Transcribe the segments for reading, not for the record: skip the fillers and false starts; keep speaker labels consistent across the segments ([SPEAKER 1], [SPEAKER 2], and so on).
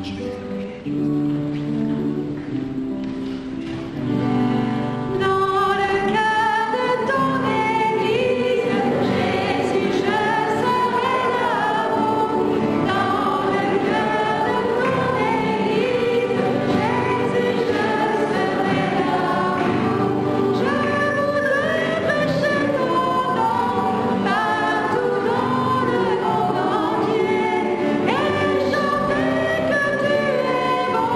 [SPEAKER 1] Partout dans le monde entier et chanter que tu es bon.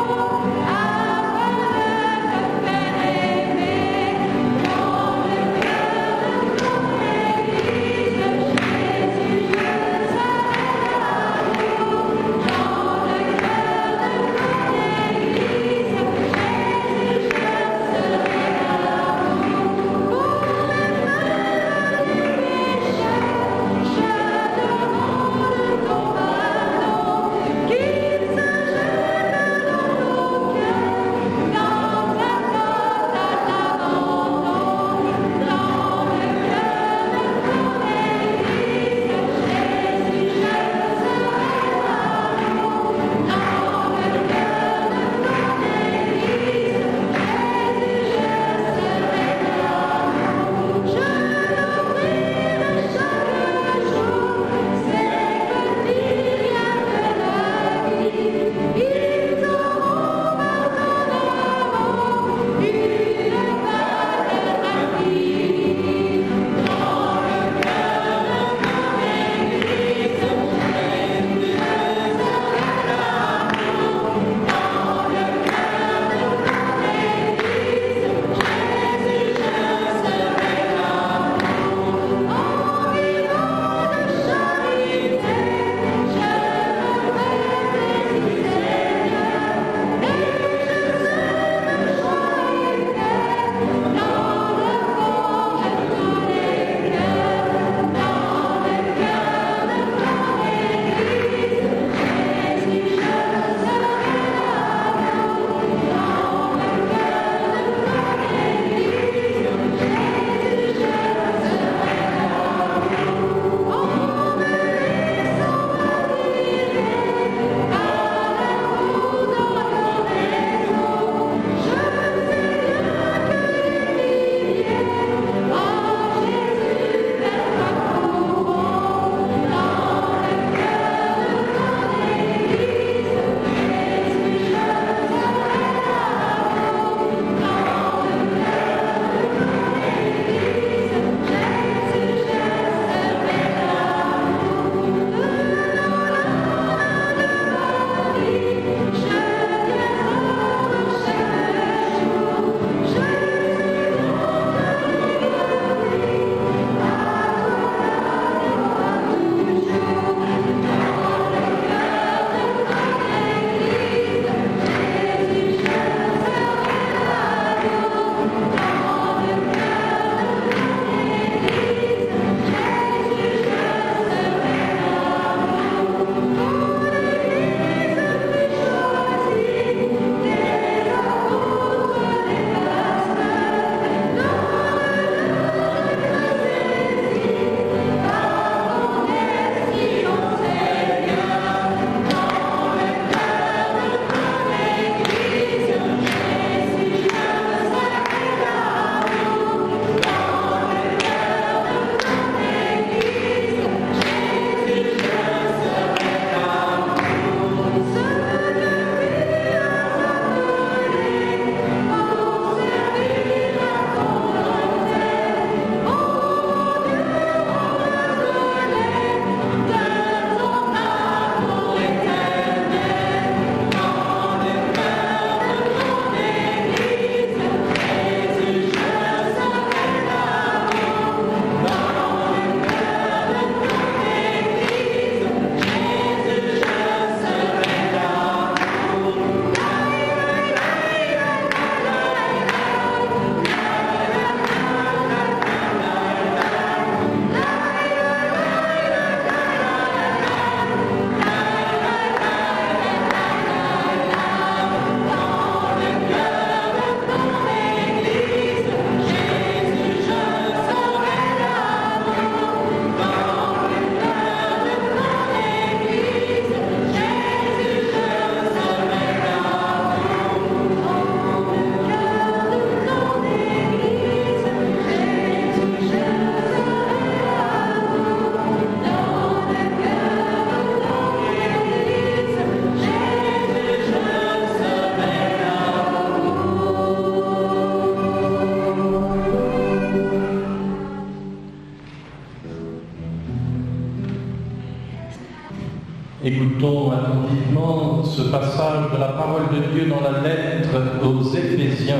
[SPEAKER 1] Écoutons attentivement ce passage de la parole de Dieu dans la lettre aux Éphésiens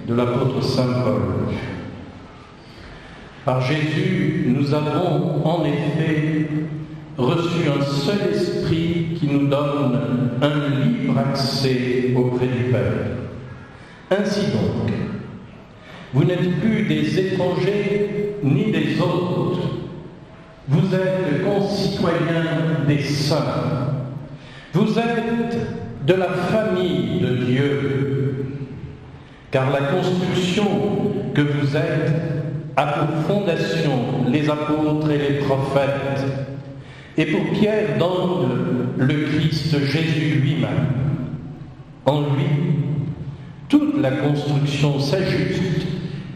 [SPEAKER 1] de l'apôtre Saint Paul. Par Jésus, nous avons en effet reçu un seul esprit qui nous donne un libre accès auprès du Père. Ainsi donc, vous n'êtes plus des étrangers ni des hôtes. Vous êtes concitoyens des saints. Vous êtes de la famille de Dieu. Car la construction que vous êtes a pour fondation les apôtres et les prophètes, et pour pierre d'angle le Christ Jésus lui-même. En lui, toute la construction s'ajuste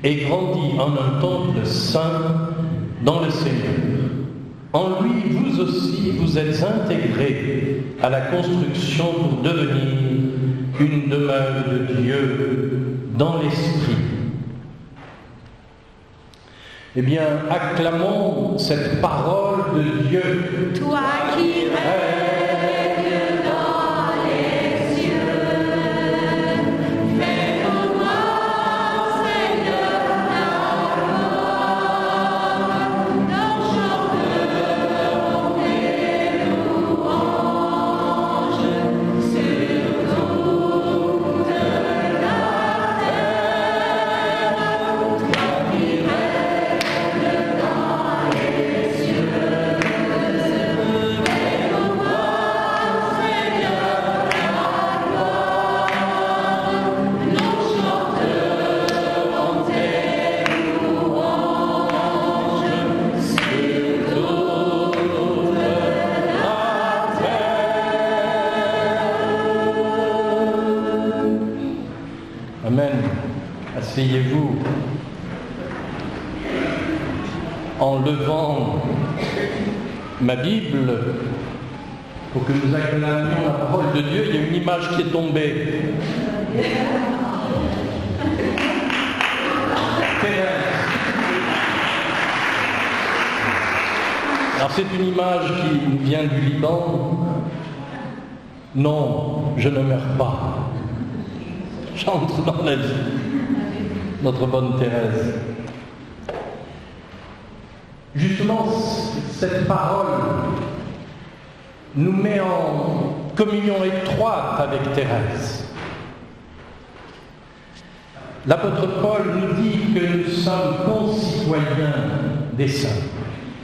[SPEAKER 1] et grandit en un temple saint dans le Seigneur. En lui, vous aussi, vous êtes intégrés à la construction pour devenir une demeure de Dieu dans l'Esprit. Eh bien, acclamons cette parole de Dieu.
[SPEAKER 2] Toi qui règnes dans les cieux, fais pour moi, Seigneur, ta gloire. Nous chanterons tes louanges sur toute la terre. Toi qui règnes dans les cieux, fais pour moi, Seigneur, ta gloire. Nous chanterons tes louanges sur toute la terre.
[SPEAKER 1] Amen. Asseyez-vous. En levant ma Bible, pour que nous acclamions la parole de Dieu, il y a une image qui est tombée. Thérèse. Alors c'est une image qui nous vient du Liban. Non, je ne meurs pas. J'entre dans la vie. Notre bonne Thérèse. Justement, cette parole nous met en communion étroite avec Thérèse. L'apôtre Paul nous dit que nous sommes concitoyens des saints.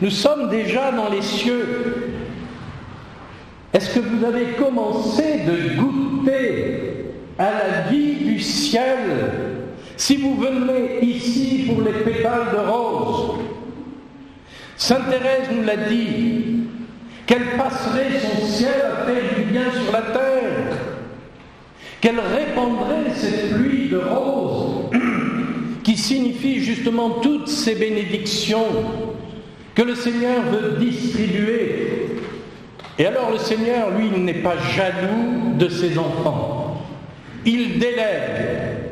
[SPEAKER 1] Nous sommes déjà dans les cieux. Est-ce que vous avez commencé de goûter à la vie du ciel si vous venez ici pour les pétales de rose? Sainte Thérèse nous l'a dit, qu'elle passerait son ciel à faire du bien sur la terre, qu'elle répandrait cette pluie de roses qui signifie justement toutes ces bénédictions que le Seigneur veut distribuer. Et alors le Seigneur, lui, il n'est pas jaloux de ses enfants. Il délègue,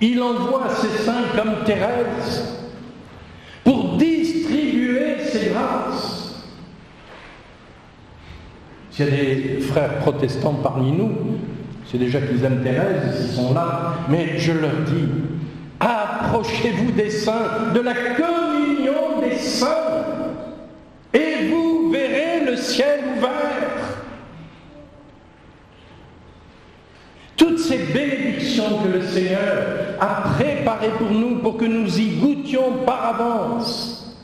[SPEAKER 1] il envoie ses saints comme Thérèse pour distribuer ses grâces. S'il y a des frères protestants parmi nous, c'est déjà qu'ils aiment Thérèse, ils sont là, mais je leur dis, approchez-vous des saints, de la communion des saints, et vous verrez le ciel ouvert. Toutes ces bénédictions que le Seigneur a préparées pour nous, pour que nous y goûtions par avance,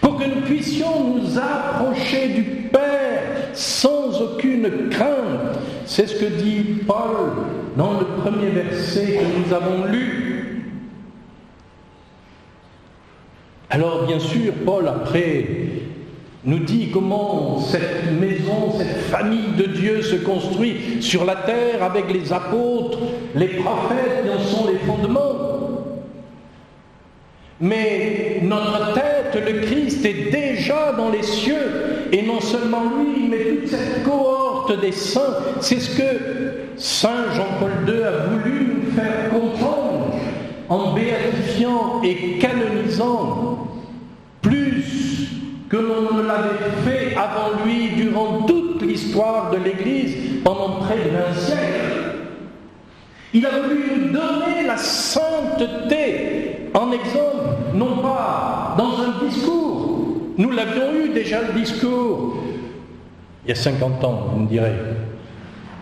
[SPEAKER 1] pour que nous puissions nous approcher du Père sans aucune crainte. C'est ce que dit Paul dans le premier verset que nous avons lu. Alors bien sûr, Paul après nous dit comment cette maison, cette famille de Dieu se construit sur la terre avec les apôtres, les prophètes qui en sont les fondements. Mais notre tête, le Christ, est déjà dans les cieux, et non seulement lui, mais toute cette cohorte des saints. C'est ce que Saint Jean-Paul II a voulu nous faire comprendre en béatifiant et canonisant plus que l'on ne l'avait fait avant lui durant toute toute l'histoire de l'Église pendant près de 20 siècles. Il a voulu nous donner la sainteté en exemple, non pas dans un discours. Nous l'avions eu déjà le discours il y a 50 ans, vous me direz.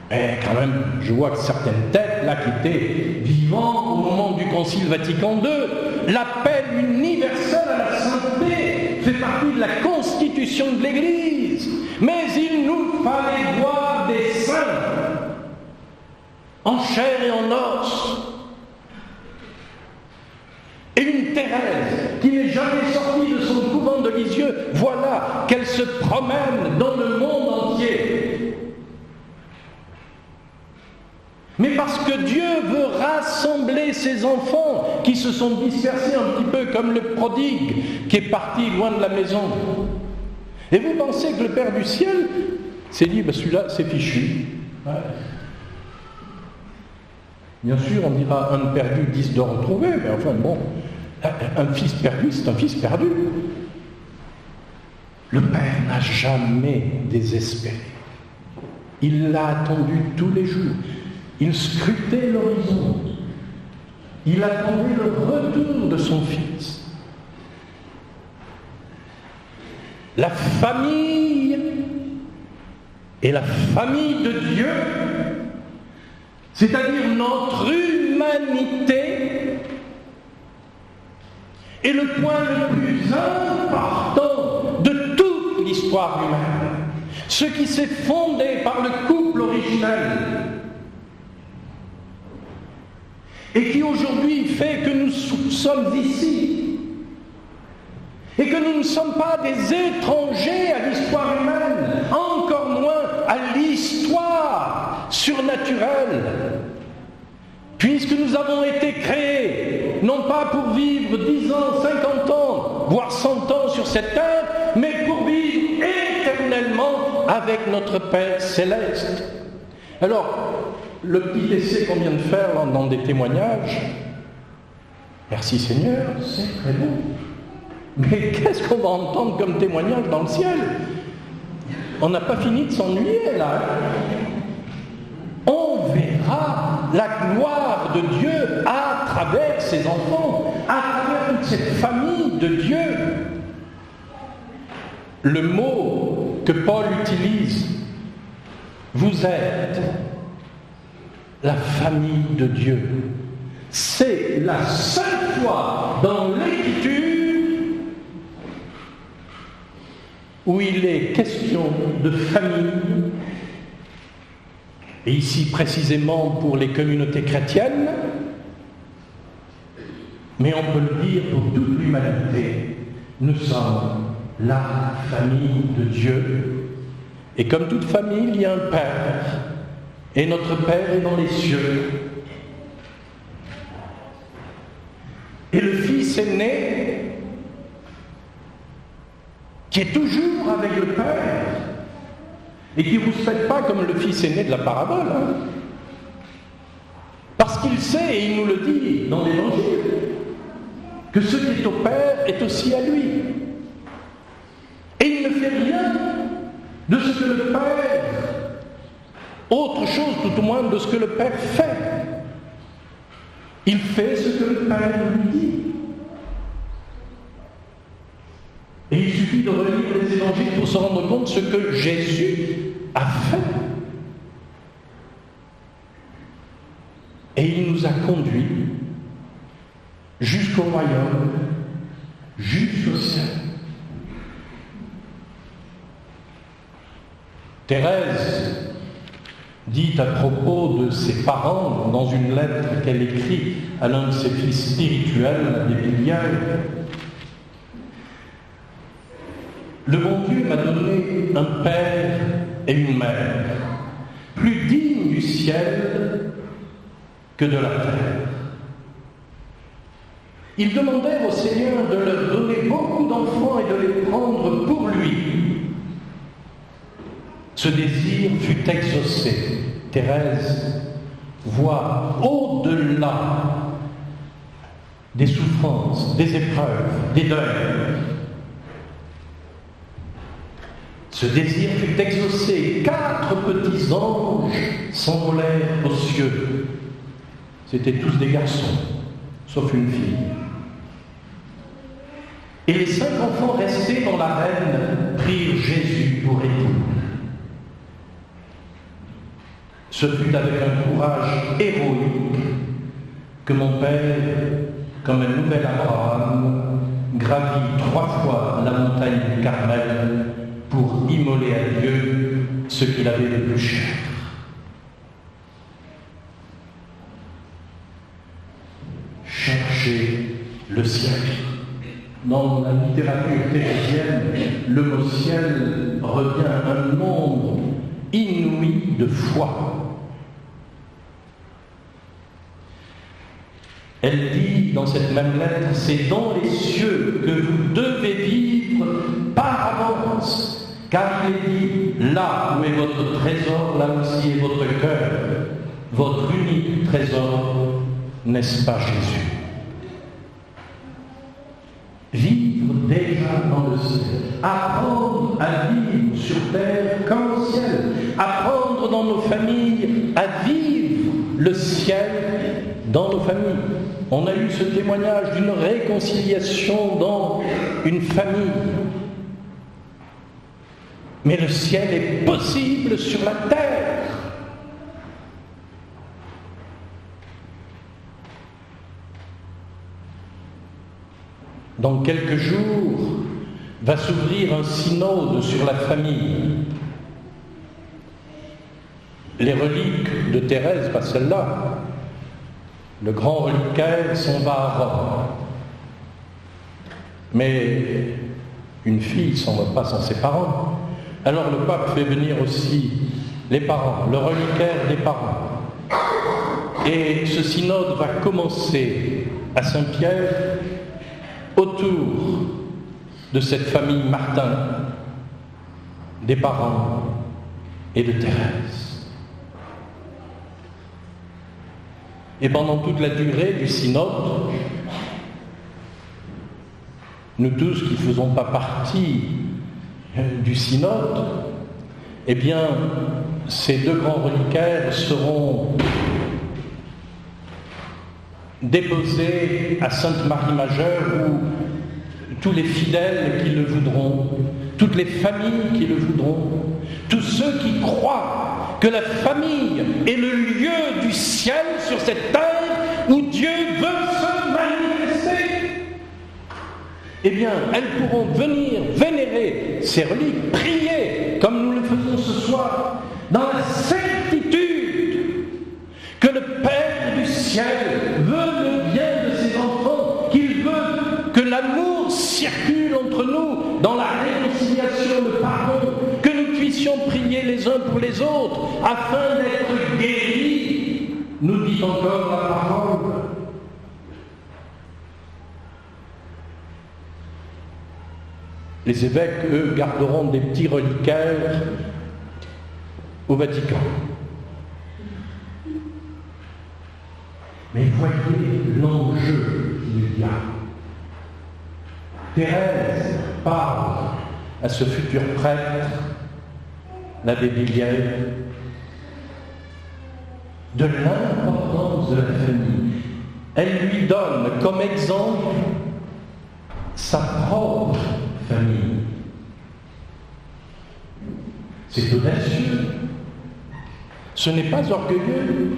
[SPEAKER 1] Mais quand même, je vois que certaines têtes là qui étaient vivants au moment du Concile Vatican II, l'appel universel à la sainteté fait partie de la constitution de l'Église. Mais il nous fallait voir des saints en chair et en os. Et une Thérèse qui n'est jamais sortie de son couvent de Lisieux, voilà qu'elle se promène dans le monde entier. Mais parce que Dieu veut rassembler ses enfants qui se sont dispersés un petit peu comme le prodigue qui est parti loin de la maison. Et vous pensez que le Père du ciel s'est dit, celui-là c'est fichu. Ouais. Bien sûr, on dira un perdu, 10 de retrouver, mais enfin bon, un fils perdu, c'est un fils perdu. Le Père n'a jamais désespéré. Il l'a attendu tous les jours. Il scrutait l'horizon. Il attendait le retour de son Fils. La famille est la famille de Dieu, c'est-à-dire notre humanité, est le point le plus important de toute l'histoire humaine. Ce qui s'est fondé par le couple originel et qui aujourd'hui fait que nous sommes ici et que nous ne sommes pas des étrangers à l'histoire humaine, encore moins à l'histoire surnaturelle, puisque nous avons été créés non pas pour vivre 10 ans, 50 ans, voire 100 ans sur cette terre, mais pour vivre éternellement avec notre Père céleste. Alors, le petit essai qu'on vient de faire dans des témoignages, merci Seigneur, c'est très beau. Mais qu'est-ce qu'on va entendre comme témoignage dans le ciel? On n'a pas fini de s'ennuyer là. On verra la gloire de Dieu à travers ses enfants, à travers toute cette famille de Dieu. Le mot que Paul utilise, vous êtes la famille de Dieu. C'est la seule fois dans l'Écriture où il est question de famille, et ici précisément pour les communautés chrétiennes, mais on peut le dire pour toute l'humanité. Nous sommes la famille de Dieu, et comme toute famille, il y a un Père, et notre Père est dans les cieux. Et le Fils aîné, qui est toujours avec le Père, et qui ne rouspète pas comme le fils aîné de la parabole, parce qu'il sait, et il nous le dit dans l'Évangile, que ce qui est au Père est aussi à lui. Et il ne fait rien de ce que le Père, autre chose tout au moins de ce que le Père fait. Il fait ce que le Père lui dit. Et il suffit de relire les évangiles pour se rendre compte de ce que Jésus a fait. Et il nous a conduits jusqu'au royaume, jusqu'au ciel. Thérèse dit à propos de ses parents, dans une lettre qu'elle écrit à l'un de ses fils spirituels, Épiliaire, le bon Dieu m'a donné un père et une mère, plus dignes du ciel que de la terre. Ils demandèrent au Seigneur de leur donner beaucoup d'enfants et de les prendre pour lui. Ce désir fut exaucé. Thérèse voit au-delà des souffrances, des épreuves, des deuils. Ce désir fut exaucé. 4 petits anges s'envolèrent aux cieux. C'étaient tous des garçons, sauf une fille. Et les 5 enfants restés dans l'arène prirent Jésus pour époux. Ce fut avec un courage héroïque que mon Père, comme un nouvel Abraham, gravit 3 fois la montagne du Carmel pour immoler à Dieu ce qu'il avait de plus cher. Chercher le ciel. Dans la littérature thérésienne, le mot ciel revient à un nombre inouï de fois. Elle dit dans cette même lettre, c'est dans les cieux que vous devez vivre par avance, car il est dit, là où est votre trésor, là aussi est votre cœur, votre unique trésor, n'est-ce pas Jésus? Vivre déjà dans le ciel, apprendre à vivre sur terre comme au ciel, apprendre dans nos familles à vivre le ciel dans nos familles. On a eu ce témoignage d'une réconciliation dans une famille. Mais le ciel est possible sur la terre. Dans quelques jours, va s'ouvrir un synode sur la famille. Les reliques de Thérèse, pas celle-là, le grand reliquaire s'en va à Rome. Mais une fille s'en va pas sans ses parents. Alors le pape fait venir aussi les parents, le reliquaire des parents. Et ce synode va commencer à Saint-Pierre autour de cette famille Martin, des parents et de Thérèse. Et pendant toute la durée du synode, nous tous qui ne faisons pas partie du synode, eh bien, ces 2 grands reliquaires seront déposés à Sainte-Marie-Majeure où tous les fidèles qui le voudront, toutes les familles qui le voudront, tous ceux qui croient que la famille est le lieu du ciel sur cette terre où Dieu veut se manifester, eh bien, elles pourront venir vénérer ces reliques, prier, comme nous le faisons ce soir, dans la certitude que le Père du ciel veut le bien de ses enfants, qu'il veut que l'amour circule entre nous dans la réconciliation, le pardon, que nous puissions prier les uns pour les autres afin d'être guéris, nous dit encore la parole. Les évêques, eux, garderont des petits reliquaires au Vatican. Mais voyez l'enjeu qu'il y a. Thérèse parle à ce futur prêtre, l'abbé Billière, de l'importance de la famille. Elle lui donne comme exemple sa propre famille. C'est audacieux. Ce n'est pas orgueilleux.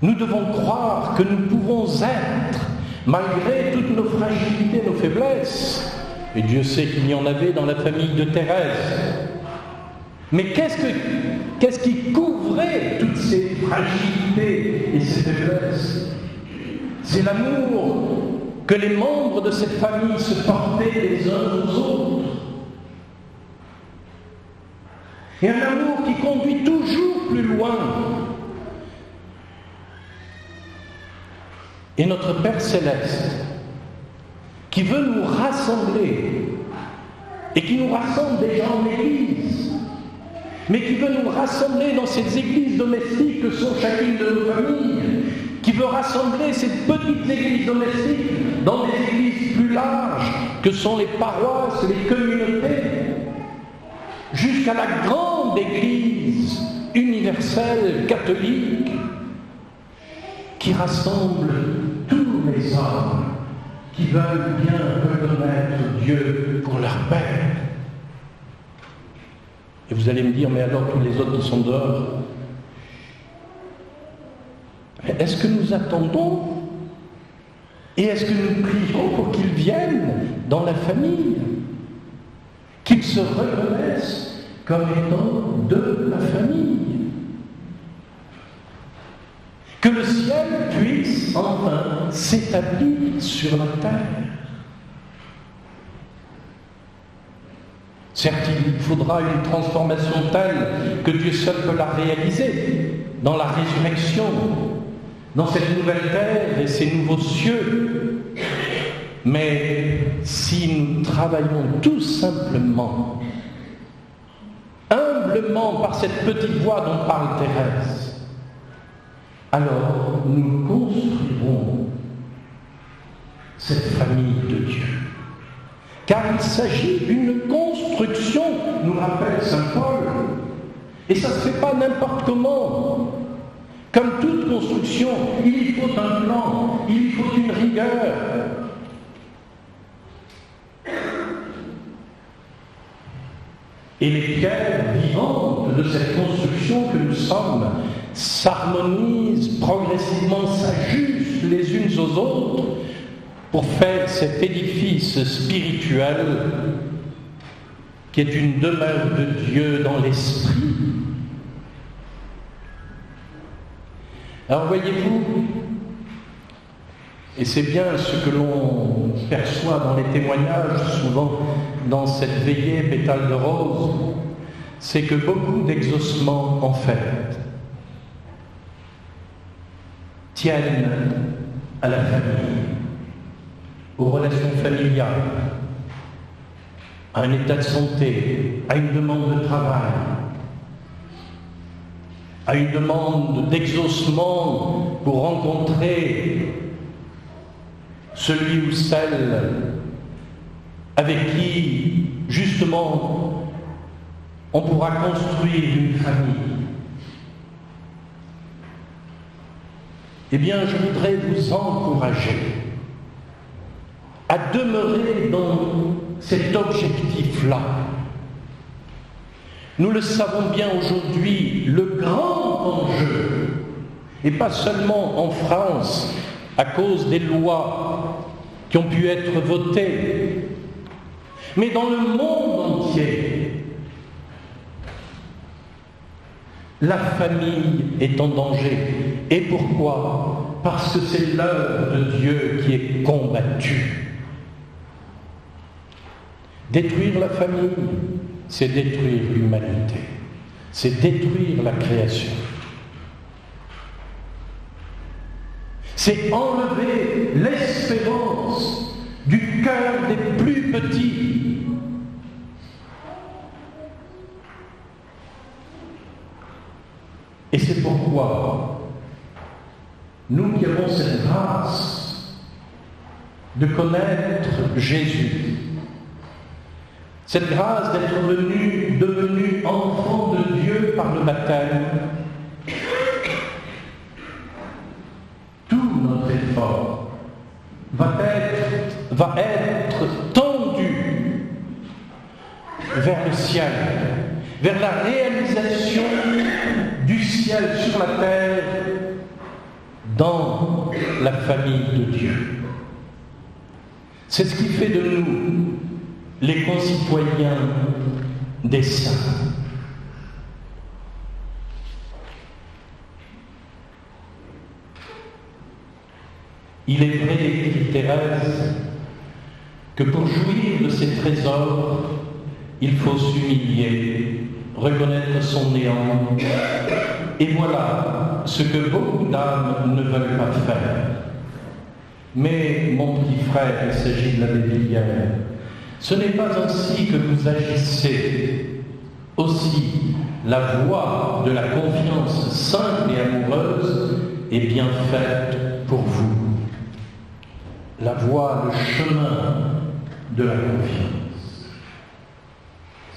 [SPEAKER 1] Nous devons croire que nous pouvons être, malgré toutes nos fragilités, nos faiblesses, et Dieu sait qu'il y en avait dans la famille de Thérèse. Mais qu'est-ce qui couvrait toutes ces fragilités et ces faiblesses? C'est l'amour que les membres de cette famille se portaient les uns aux autres. Et un amour qui conduit toujours plus loin. Et notre Père Céleste, qui veut nous rassembler, et qui nous rassemble déjà en Église, mais qui veut nous rassembler dans ces églises domestiques que sont chacune de nos familles, qui veut rassembler cette petite église domestique dans des églises plus larges que sont les paroisses, les communautés, jusqu'à la grande église universelle catholique qui rassemble tous les hommes qui veulent bien reconnaître Dieu pour leur Père. Et vous allez me dire, mais alors tous les autres qui sont dehors, est-ce que nous attendons et est-ce que nous prions pour qu'ils viennent dans la famille, qu'ils se reconnaissent comme étant de la famille, que le ciel puisse enfin s'établir sur la terre? Certes, il faudra une transformation telle que Dieu seul peut la réaliser dans la résurrection, dans cette nouvelle terre et ces nouveaux cieux. Mais si nous travaillons tout simplement, humblement, par cette petite voie dont parle Thérèse, alors nous construirons cette famille de Dieu. Car il s'agit d'une construction, nous rappelle saint Paul, et ça ne se fait pas n'importe comment. Comme toute construction, il faut un plan, il faut une rigueur. Et les pierres vivantes de cette construction que nous sommes s'harmonisent progressivement, s'ajustent les unes aux autres pour faire cet édifice spirituel qui est une demeure de Dieu dans l'esprit. Alors voyez-vous, et c'est bien ce que l'on perçoit dans les témoignages, souvent dans cette veillée pétale de rose, c'est que beaucoup d'exaucements, en fait, tiennent à la famille, aux relations familiales, à un état de santé, à une demande de travail, à une demande d'exaucement pour rencontrer celui ou celle avec qui, justement, on pourra construire une famille. Eh bien, je voudrais vous encourager à demeurer dans cet objectif-là. Nous le savons bien aujourd'hui, le grand enjeu, et pas seulement en France, à cause des lois qui ont pu être votées, mais dans le monde entier, la famille est en danger. Et pourquoi? Parce que c'est l'œuvre de Dieu qui est combattue. Détruire la famille, c'est détruire l'humanité, c'est détruire la création. C'est enlever l'espérance du cœur des plus petits. Et c'est pourquoi nous qui avons cette grâce de connaître Jésus, cette grâce d'être devenu enfant de Dieu par le baptême, tout notre effort va être tendu vers le ciel, vers la réalisation du ciel sur la terre dans la famille de Dieu. C'est ce qui fait de nous les concitoyens des saints. Il est vrai, écrit Thérèse, que pour jouir de ces trésors, il faut s'humilier, reconnaître son néant. Et voilà ce que beaucoup d'âmes ne veulent pas faire. Mais, mon petit frère, il s'agit de l'abbé Billière, ce n'est pas ainsi que vous agissez. Aussi, la voie de la confiance simple et amoureuse est bien faite pour vous. La voie, le chemin de la confiance.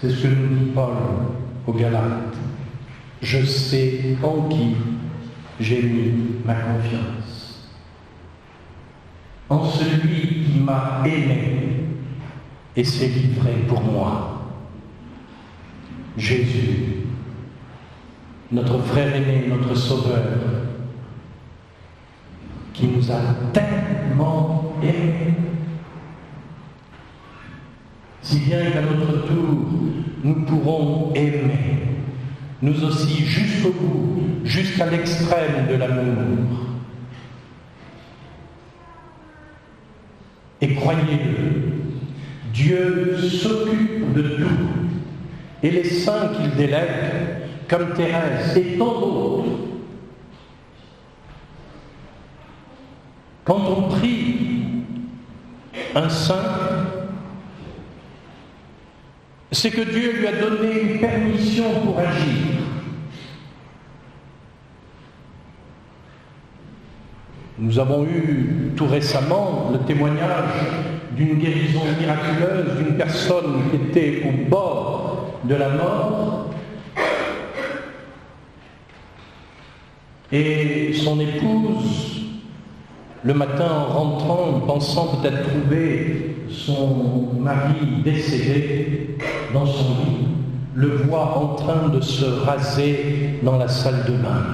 [SPEAKER 1] C'est ce que nous dit Paul aux Galates. Je sais en qui j'ai mis ma confiance. En celui qui m'a aimé et s'est livré pour moi. Jésus, notre frère aîné, notre sauveur, qui nous a tellement aimés, si bien qu'à notre tour, nous pourrons aimer, nous aussi, jusqu'au bout, jusqu'à l'extrême de l'amour. Et croyez-le, Dieu s'occupe de tout, et les saints qu'il délègue, comme Thérèse et tant d'autres, quand on prie un saint, c'est que Dieu lui a donné une permission pour agir. Nous avons eu tout récemment le témoignage d'une guérison miraculeuse d'une personne qui était au bord de la mort et son épouse, le matin en rentrant, pensant peut-être trouver son mari décédé dans son lit, le voit en train de se raser dans la salle de bain.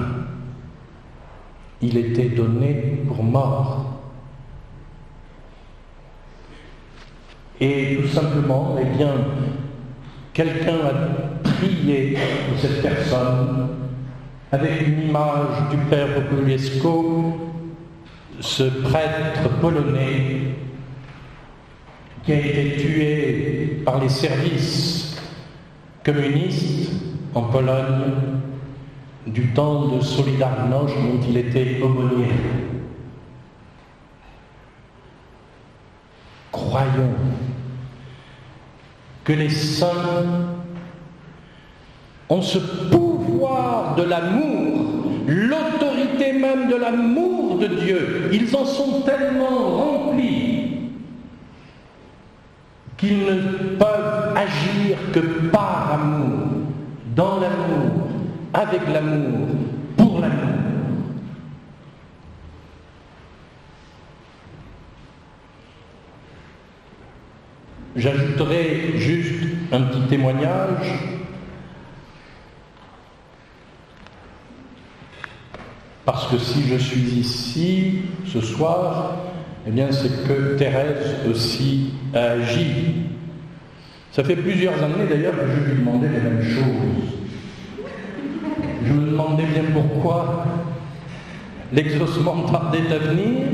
[SPEAKER 1] Il était donné pour mort. Et tout simplement, eh bien, quelqu'un a prié pour cette personne avec une image du père Populiesco, ce prêtre polonais qui a été tué par les services communistes en Pologne du temps de Solidarność dont il était aumônier. Croyons que les saints ont ce pouvoir de l'amour, l'autorité même de l'amour de Dieu. Ils en sont tellement remplis qu'ils ne peuvent agir que par amour, dans l'amour, avec l'amour, pour l'amour. J'ajouterai juste un petit témoignage. Parce que si je suis ici ce soir, eh bien c'est que Thérèse aussi a agi. Ça fait plusieurs années d'ailleurs que je lui demandais les mêmes choses. Je me demandais bien pourquoi l'exaucement tardait à venir.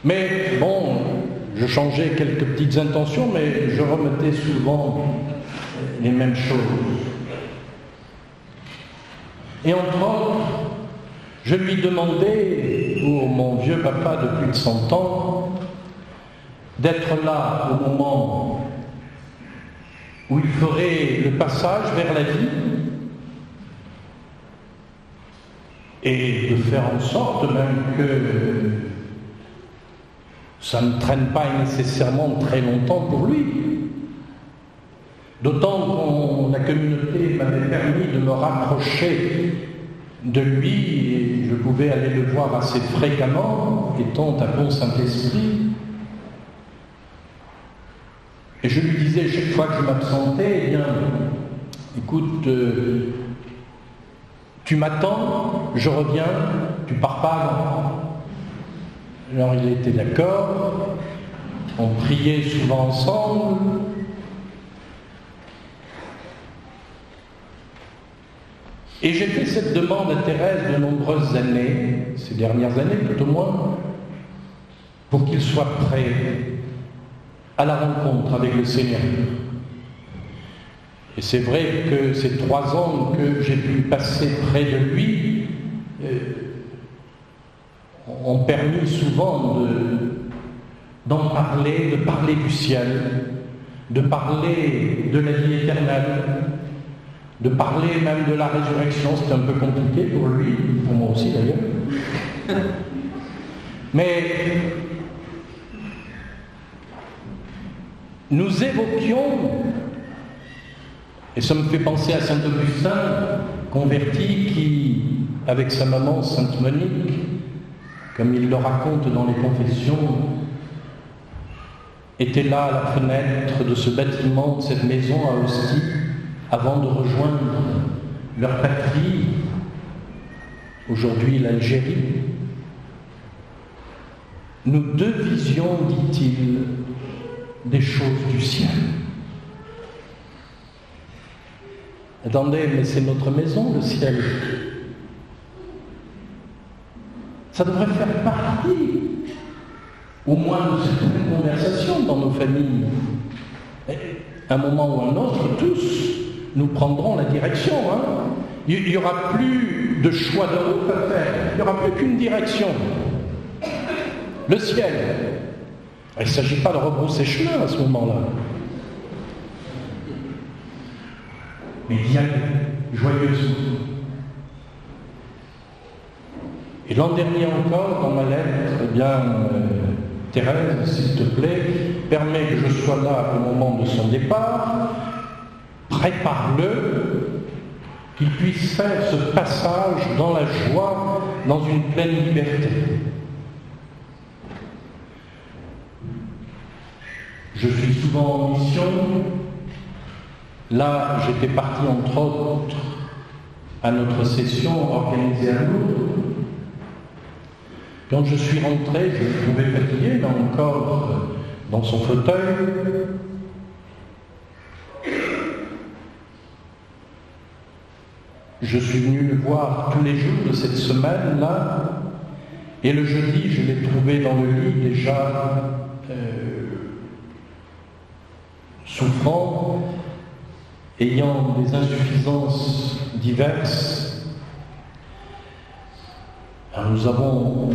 [SPEAKER 1] Mais bon, je changeais quelques petites intentions, mais je remettais souvent les mêmes choses. Et entre autres, je lui demandais, pour mon vieux papa de plus de 100 ans, d'être là au moment où il ferait le passage vers la vie et de faire en sorte même que ça ne traîne pas nécessairement très longtemps pour lui. D'autant que la communauté m'avait permis de me rapprocher de lui et je pouvais aller le voir assez fréquemment, étant à Pont-Saint-Esprit. Et je lui disais chaque fois que je m'absentais, eh bien, écoute, tu m'attends, je reviens, tu pars pas avant. Alors il était d'accord, on priait souvent ensemble. Et j'ai fait cette demande à Thérèse de nombreuses années, ces dernières années tout au moins, pour qu'il soit prêt à la rencontre avec le Seigneur. Et c'est vrai que ces 3 ans que j'ai pu passer près de lui ont permis souvent d'en parler, de parler du ciel, de parler de la vie éternelle, de parler même de la résurrection, c'était un peu compliqué pour lui, pour moi aussi d'ailleurs. Mais nous évoquions, et ça me fait penser à Saint Augustin, converti, qui, avec sa maman Sainte Monique, comme il le raconte dans les Confessions, était là à la fenêtre de ce bâtiment, de cette maison à Ostie, avant de rejoindre leur patrie, aujourd'hui l'Algérie. Nous devisions, dit-il, des choses du ciel. Attendez, mais c'est notre maison, le ciel. Ça devrait faire partie, au moins, de certaines conversations dans nos familles. Et, à un moment ou un autre, tous, nous prendrons la direction. Il n'y aura plus de choix de route à faire. Il n'y aura plus qu'une direction. Le ciel. Il ne s'agit pas de rebrousser chemin à ce moment-là. Mais d'y aller, joyeusement. Et l'an dernier encore, dans ma lettre, Thérèse, s'il te plaît, permets que je sois là au moment de son départ, prépare-le, qu'il puisse faire ce passage dans la joie, dans une pleine liberté. Je suis souvent en mission. Là, j'étais parti entre autres à notre session organisée à Lourdes. Quand je suis rentré, je me trouvais fatigué, mais encore dans son fauteuil. Je suis venu le voir tous les jours de cette semaine-là, et le jeudi, je l'ai trouvé dans le lit déjà souffrant, ayant des insuffisances diverses. Alors nous avons,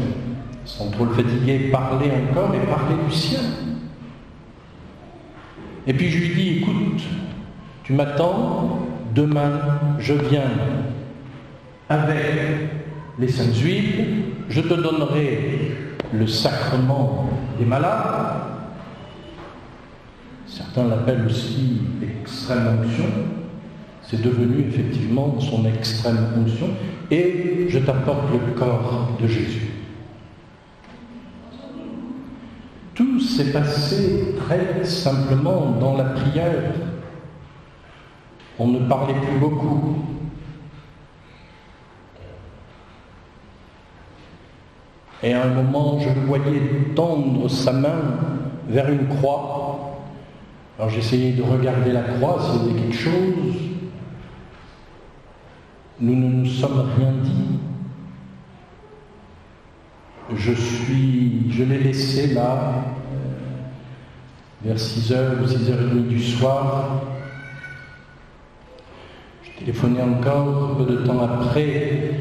[SPEAKER 1] sans trop le fatiguer, parlé encore et parlé du sien. Et puis je lui dis, écoute, tu m'attends, demain je viens avec les saintes huiles, je te donnerai le sacrement des malades. Certains l'appellent aussi extrême onction. C'est devenu effectivement son extrême onction. Et je t'apporte le corps de Jésus. Tout s'est passé très simplement dans la prière. On ne parlait plus beaucoup. Et à un moment, je le voyais tendre sa main vers une croix. Alors j'essayais de regarder la croix, s'il y avait quelque chose. Nous ne nous sommes rien dit. Je l'ai laissé là, vers 6h ou 6h30 du soir. Je téléphonais encore un peu de temps après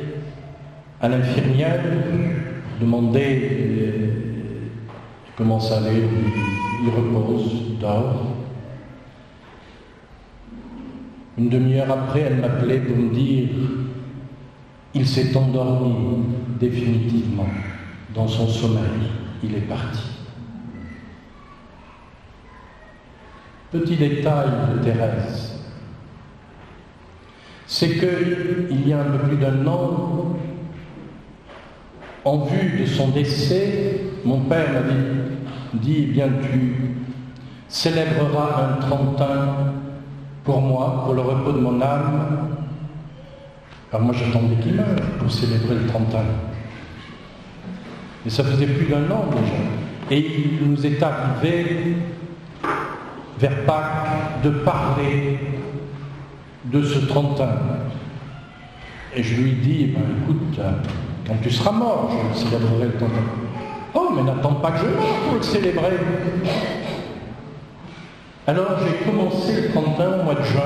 [SPEAKER 1] à l'infirmière, demander comment ça allait, il repose, dort. Une demi-heure après, elle m'appelait pour me dire il s'est endormi définitivement dans son sommeil, il est parti. Petit détail de Thérèse, c'est qu'il y a un peu plus d'1 an, en vue de son décès, mon père m'avait dit, eh bien tu célébreras un 30 pour moi, pour le repos de mon âme. Alors moi j'attendais qu'il meure pour célébrer le 30 ans. Mais ça faisait plus d'1 an déjà. Et il nous est arrivé, vers Pâques, de parler de ce 30 ans. Et je lui dis, écoute, quand tu seras mort, je célébrerai le 30 ans. Oh, mais n'attends pas que je meure pour le célébrer. Alors j'ai commencé le 31 au mois de juin.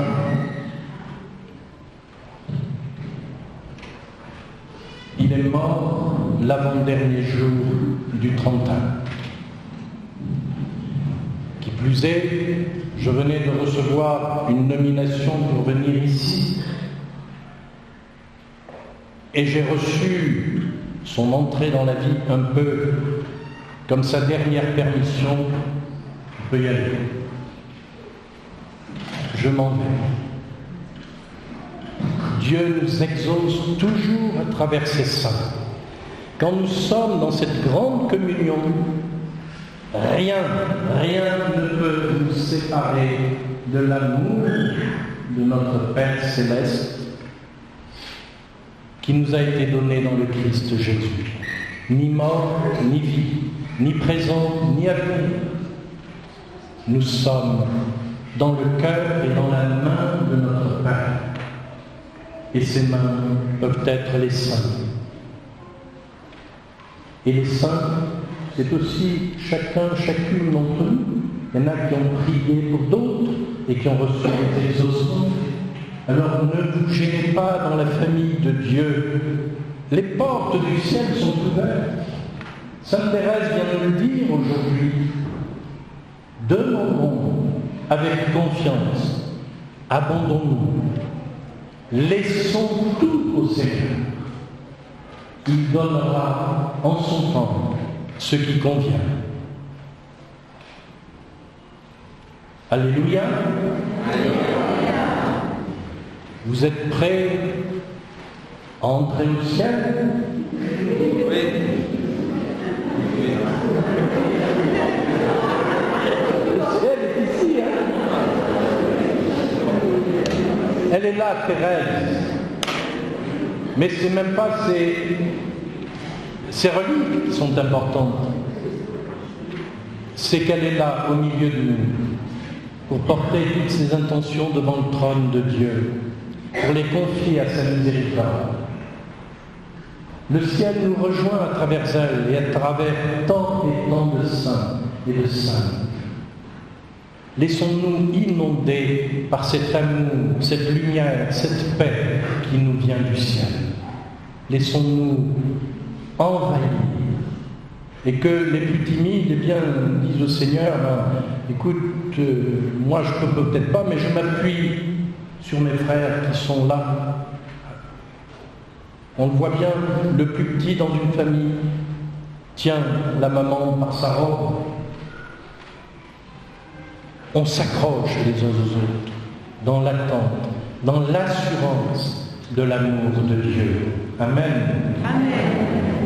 [SPEAKER 1] Il est mort l'avant-dernier jour du 31. Qui plus est, je venais de recevoir une nomination pour venir ici Et j'ai reçu son entrée dans la vie un peu comme sa dernière permission. On peut y aller. Je m'en vais. Dieu nous exauce toujours à travers ses saints. Quand nous sommes dans cette grande communion, rien ne peut nous séparer de l'amour de notre Père Céleste qui nous a été donné dans le Christ Jésus. Ni mort, ni vie, ni présent, ni avenir. Nous sommes dans le cœur et dans la main de notre Père. Et ces mains peuvent être les saints. Et les saints, c'est aussi chacune d'entre nous. Il y en a qui ont prié pour d'autres et qui ont reçu des exaucements. Alors ne vous gênez pas dans la famille de Dieu. Les portes du ciel sont ouvertes. Sainte Thérèse vient de le dire aujourd'hui. Demandons avec confiance, abandonnons-nous, laissons tout au Seigneur. Il donnera en son temps ce qui convient. Alléluia. Alléluia. Vous êtes prêts à entrer au ciel? Oui. Le ciel est ici, hein? Elle est là, Thérèse. Mais c'est même pas ces reliques qui sont importantes. C'est qu'elle est là, au milieu de nous, pour porter toutes ses intentions devant le trône de Dieu, pour les confier à sa miséricorde. Le ciel nous rejoint à travers elle et à travers tant et tant de saints et de saintes. Laissons-nous inonder par cet amour, cette lumière, cette paix qui nous vient du ciel. Laissons-nous envahir. Et que les plus timides, eh bien, disent au Seigneur, écoute, moi je ne peux peut-être pas, mais je m'appuie sur mes frères qui sont là. On le voit bien, le plus petit dans une famille tient la maman par sa robe. On s'accroche les uns aux autres dans l'attente, dans l'assurance de l'amour de Dieu. Amen.
[SPEAKER 2] Amen.